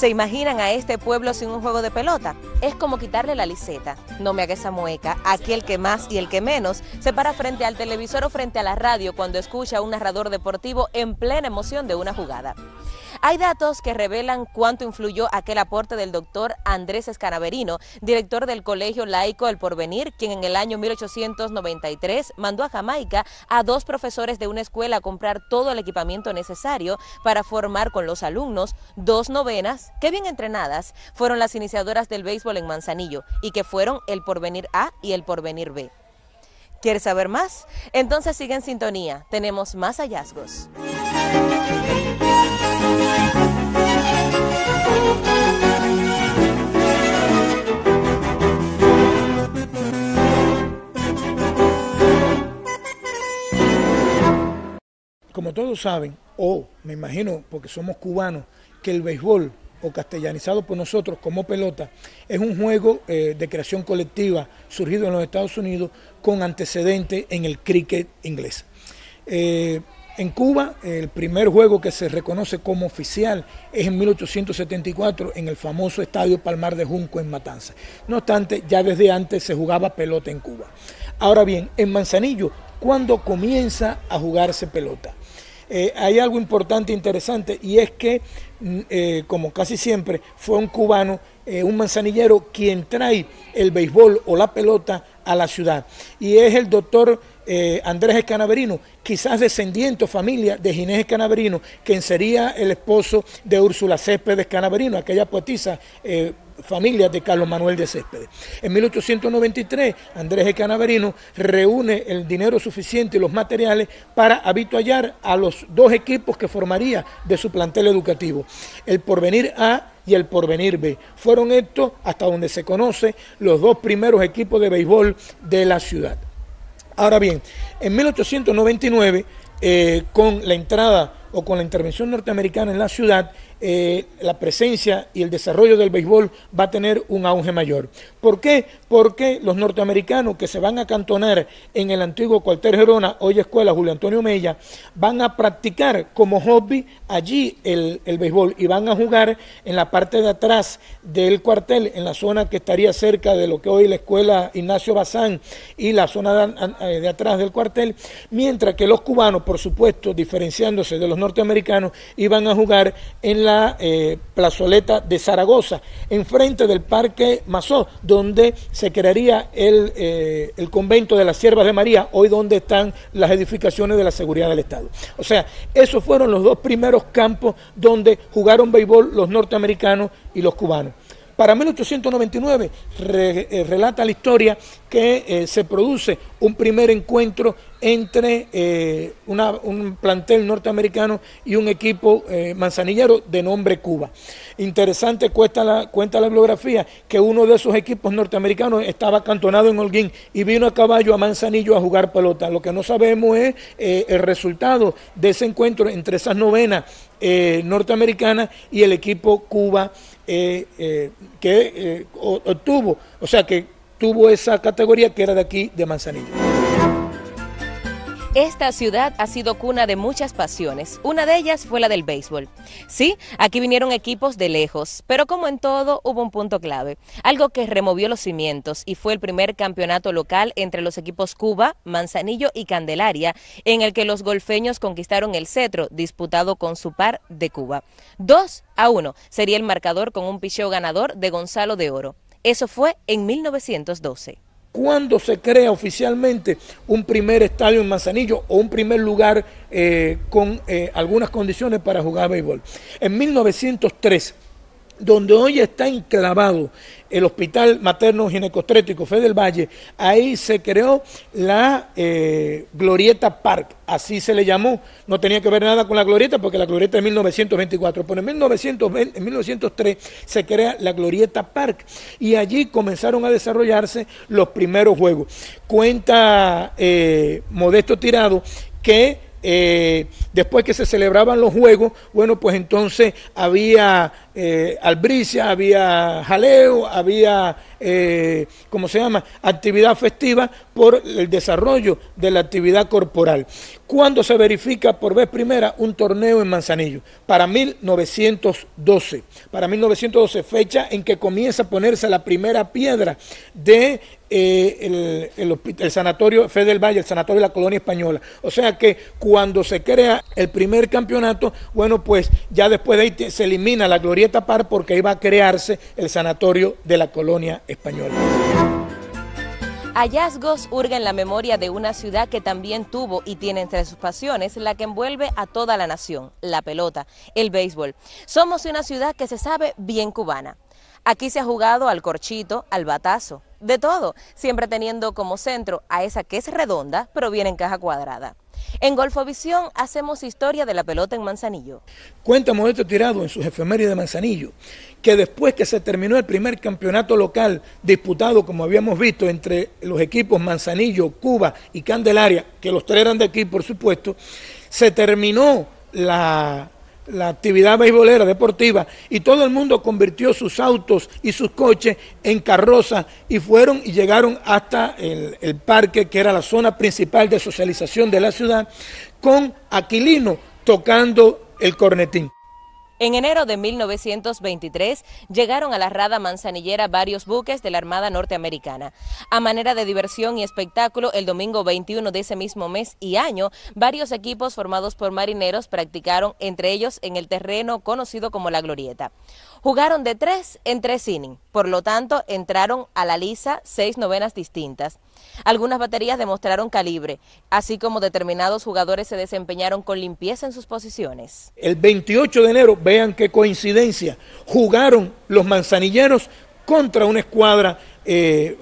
¿Se imaginan a este pueblo sin un juego de pelota? Es como quitarle la liseta. No me haga esa mueca. Aquí el que más y el que menos se para frente al televisor o frente a la radio cuando escucha a un narrador deportivo en plena emoción de una jugada. Hay datos que revelan cuánto influyó aquel aporte del doctor Andrés Escanaverino, director del Colegio Laico El Porvenir, quien en el año 1893 mandó a Jamaica a 2 profesores de una escuela a comprar todo el equipamiento necesario para formar con los alumnos 2 novenas que, bien entrenadas, fueron las iniciadoras del béisbol en Manzanillo y que fueron el Porvenir A y el Porvenir B. ¿Quieres saber más? Entonces sigue en sintonía, tenemos más hallazgos. Como todos saben, o me imagino porque somos cubanos, que el béisbol, o castellanizado por nosotros como pelota, es un juego de creación colectiva surgido en los Estados Unidos con antecedentes en el cricket inglés. En Cuba, el primer juego que se reconoce como oficial es en 1874 en el famoso Estadio Palmar de Junco en Matanzas. No obstante, ya desde antes se jugaba pelota en Cuba. Ahora bien, en Manzanillo, ¿cuándo comienza a jugarse pelota? Hay algo importante e interesante, y es que, como casi siempre, fue un cubano, un manzanillero, quien trae el béisbol o la pelota a la ciudad. Y es el doctor Andrés Escanaverino, quizás descendiente o familia de Ginés Escanaverino, quien sería el esposo de Úrsula Céspedes Escanaverino, aquella poetisa, familia de Carlos Manuel de Céspedes. En 1893, Andrés Escanaverino reúne el dinero suficiente y los materiales para avituallar a los 2 equipos que formaría de su plantel educativo, el Porvenir A y el Porvenir B. Fueron estos, hasta donde se conoce, los 2 primeros equipos de béisbol de la ciudad. Ahora bien, en 1899, con la entrada o con la intervención norteamericana en la ciudad, la presencia y el desarrollo del béisbol va a tener un auge mayor. ¿Por qué? Porque los norteamericanos que se van a acantonar en el antiguo cuartel Gerona, hoy escuela Julio Antonio Mella, van a practicar como hobby allí el béisbol y van a jugar en la parte de atrás del cuartel, en la zona que estaría cerca de lo que hoy la escuela Ignacio Bazán y la zona de atrás del cuartel, mientras que los cubanos, por supuesto, diferenciándose de los norteamericanos, iban a jugar en la plazoleta de Zaragoza, enfrente del Parque Mazó, donde se crearía el convento de las Siervas de María, hoy donde están las edificaciones de la seguridad del Estado. O sea, esos fueron los 2 primeros campos donde jugaron béisbol los norteamericanos y los cubanos. Para 1899 relata la historia que se produce un primer encuentro entre un plantel norteamericano y un equipo manzanillero de nombre Cuba. Interesante, cuenta la bibliografía, que uno de esos equipos norteamericanos estaba acantonado en Holguín y vino a caballo a Manzanillo a jugar pelota. Lo que no sabemos es el resultado de ese encuentro entre esas novenas norteamericanas y el equipo Cuba que obtuvo, o sea que tuvo esa categoría que era de aquí, de Manzanillo. Esta ciudad ha sido cuna de muchas pasiones. Una de ellas fue la del béisbol. Sí, aquí vinieron equipos de lejos, pero como en todo hubo un punto clave, algo que removió los cimientos, y fue el primer campeonato local entre los equipos Cuba, Manzanillo y Candelaria, en el que los golfeños conquistaron el cetro, disputado con su par de Cuba. 2-1 sería el marcador, con un picheo ganador de Gonzalo de Oro. Eso fue en 1912. ¿Cuándo se crea oficialmente un primer estadio en Manzanillo o un primer lugar con algunas condiciones para jugar béisbol? En 1903, donde hoy está enclavado el Hospital Materno Ginecostétrico Fe del Valle, ahí se creó la Glorieta Park, así se le llamó. No tenía que ver nada con la Glorieta, porque la Glorieta es de 1924, pero en 1903 se crea la Glorieta Park, y allí comenzaron a desarrollarse los primeros juegos. Cuenta Modesto Tirado que después que se celebraban los juegos, bueno, pues entonces había albricia, había jaleo, había, actividad festiva por el desarrollo de la actividad corporal. ¿Cuándo se verifica por vez primera un torneo en Manzanillo? Para 1912. Para 1912, fecha en que comienza a ponerse la primera piedra de el sanatorio Fe del Valle, el sanatorio de la colonia española. O sea que cuando se crea el primer campeonato, bueno, pues ya después de ahí se elimina la Glorieta Par porque iba a crearse el sanatorio de la colonia española. Hallazgos hurgan la memoria de una ciudad que también tuvo y tiene entre sus pasiones la que envuelve a toda la nación, la pelota, el béisbol. Somos una ciudad que se sabe bien cubana. Aquí se ha jugado al corchito, al batazo, de todo, siempre teniendo como centro a esa que es redonda, pero viene en caja cuadrada. En Golfovisión hacemos historia de la pelota en Manzanillo. Cuenta Modesto Tirado en sus efemérides de Manzanillo que después que se terminó el primer campeonato local disputado, como habíamos visto, entre los equipos Manzanillo, Cuba y Candelaria, que los tres eran de aquí, por supuesto, se terminó la actividad beisbolera deportiva y todo el mundo convirtió sus autos y sus coches en carrozas y fueron y llegaron hasta el parque, que era la zona principal de socialización de la ciudad, con Aquilino tocando el cornetín. En enero de 1923 llegaron a la rada manzanillera varios buques de la Armada norteamericana. A manera de diversión y espectáculo, el domingo 21 de ese mismo mes y año, varios equipos formados por marineros practicaron, entre ellos en el terreno conocido como La Glorieta. Jugaron de 3 en 3 innings, por lo tanto entraron a la lisa 6 novenas distintas. Algunas baterías demostraron calibre, así como determinados jugadores se desempeñaron con limpieza en sus posiciones. El 28 de enero, vean qué coincidencia, jugaron los manzanilleros contra una escuadra de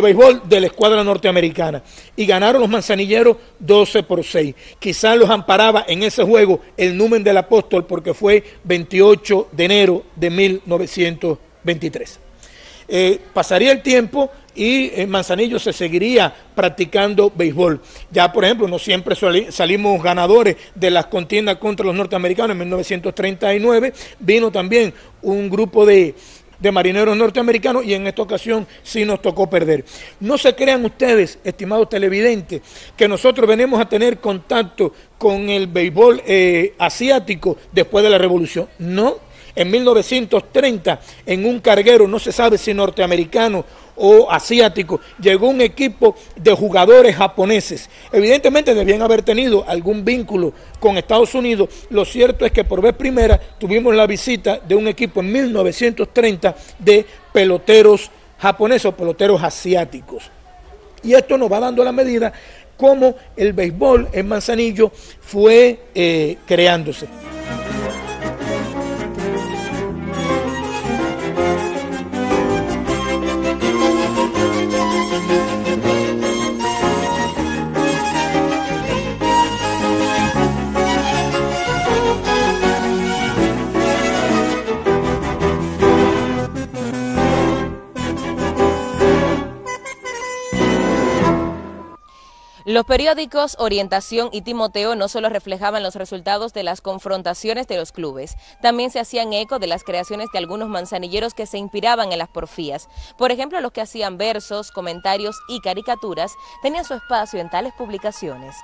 béisbol de la escuadra norteamericana y ganaron los manzanilleros 12-6. Quizás los amparaba en ese juego el numen del apóstol porque fue 28 de enero de 1923. Pasaría el tiempo y en Manzanillo se seguiría practicando béisbol. Ya, por ejemplo, no siempre salimos ganadores de las contiendas contra los norteamericanos. En 1939 vino también un grupo de marineros norteamericanos y en esta ocasión sí nos tocó perder. No se crean ustedes, estimados televidentes, que nosotros venimos a tener contacto con el béisbol asiático después de la revolución. No. En 1930, en un carguero, no se sabe si norteamericano o asiático, llegó un equipo de jugadores japoneses. Evidentemente debían haber tenido algún vínculo con Estados Unidos. Lo cierto es que por vez primera tuvimos la visita de un equipo en 1930 de peloteros japoneses o peloteros asiáticos. Y esto nos va dando la medida cómo el béisbol en Manzanillo fue creándose. Los periódicos Orientación y Timoteo no solo reflejaban los resultados de las confrontaciones de los clubes, también se hacían eco de las creaciones de algunos manzanilleros que se inspiraban en las porfías. Por ejemplo, los que hacían versos, comentarios y caricaturas tenían su espacio en tales publicaciones.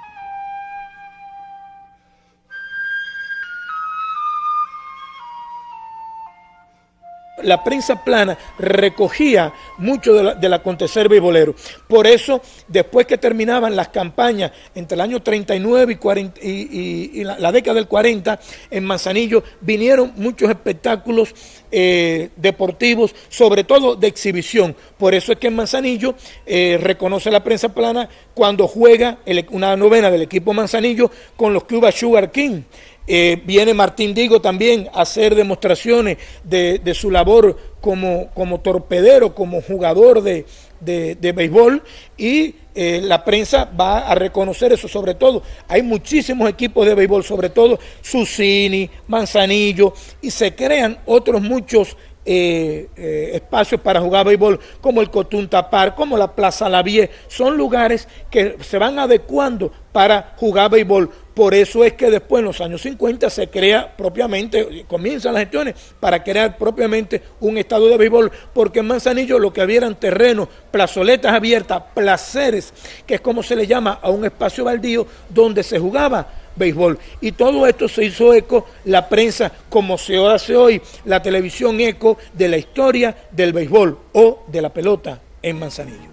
La prensa plana recogía mucho del acontecer beisbolero. Por eso, después que terminaban las campañas entre el año 39 y la década del 40, en Manzanillo vinieron muchos espectáculos deportivos, sobre todo de exhibición. Por eso es que en Manzanillo reconoce la prensa plana cuando juega una novena del equipo Manzanillo con los Cuba Sugar King. Viene Martín Digo también a hacer demostraciones de su labor como torpedero, como jugador de béisbol, y la prensa va a reconocer eso. Sobre todo hay muchísimos equipos de béisbol, sobre todo Susini, Manzanillo, y se crean otros muchos espacios para jugar béisbol, como el Cotunta Park, como la Plaza Lavie. Son lugares que se van adecuando para jugar béisbol Por eso es que después, en los años 50, se crea propiamente, comienzan las gestiones para crear propiamente un estadio de béisbol, porque en Manzanillo lo que había eran terrenos, plazoletas abiertas, placeres, que es como se le llama a un espacio baldío donde se jugaba béisbol. Y todo esto se hizo eco, la prensa, como se hace hoy, la televisión eco de la historia del béisbol o de la pelota en Manzanillo.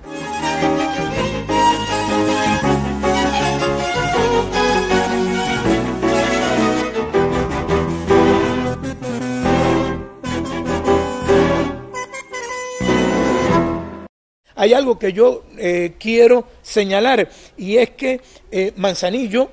Hay algo que yo quiero señalar, y es que Manzanillo,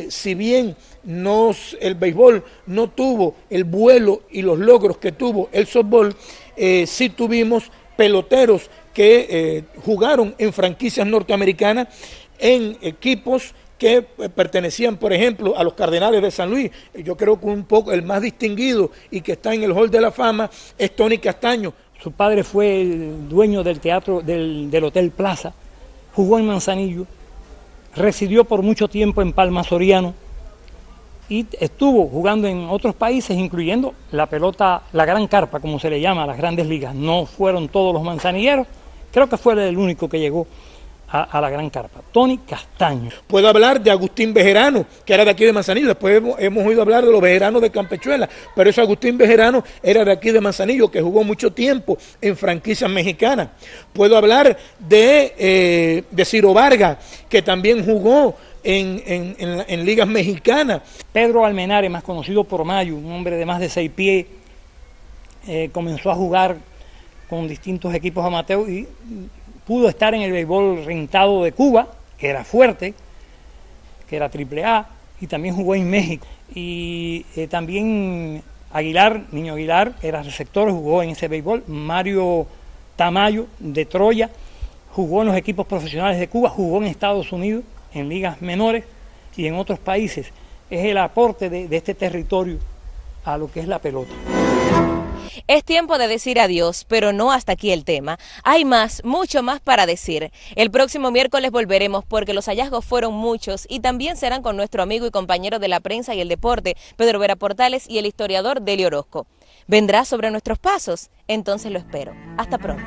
si bien el béisbol no tuvo el vuelo y los logros que tuvo el softball, sí tuvimos peloteros que jugaron en franquicias norteamericanas, en equipos que pertenecían, por ejemplo, a los Cardenales de San Luis. Yo creo que un poco el más distinguido y que está en el Hall de la Fama es Tony Castaño. Su padre fue el dueño del teatro del Hotel Plaza, jugó en Manzanillo, residió por mucho tiempo en Palma Soriano y estuvo jugando en otros países, incluyendo la pelota, la gran carpa, como se le llama a las grandes ligas. No fueron todos los manzanilleros, creo que fue el único que llegó a la gran carpa. Tony Castaño. Puedo hablar de Agustín Bejerano, que era de aquí de Manzanillo. Después hemos oído hablar de los Bejeranos de Campechuela, pero ese Agustín Bejerano era de aquí de Manzanillo, que jugó mucho tiempo en franquicias mexicanas. Puedo hablar de Ciro Vargas, que también jugó en ligas mexicanas. Pedro Almenare, más conocido por Mayo, un hombre de más de 6 pies, comenzó a jugar con distintos equipos amateur y pudo estar en el béisbol rentado de Cuba, que era fuerte, que era AAA, y también jugó en México. Y también Aguilar, Niño Aguilar, era receptor, jugó en ese béisbol. Mario Tamayo, de Troya, jugó en los equipos profesionales de Cuba, jugó en Estados Unidos, en ligas menores y en otros países. Es el aporte de este territorio a lo que es la pelota. Es tiempo de decir adiós, pero no hasta aquí el tema. Hay más, mucho más para decir. El próximo miércoles volveremos porque los hallazgos fueron muchos y también serán con nuestro amigo y compañero de la prensa y el deporte, Pedro Vera Portales, y el historiador Delio Orozco. ¿Vendrá sobre nuestros pasos? Entonces lo espero. Hasta pronto.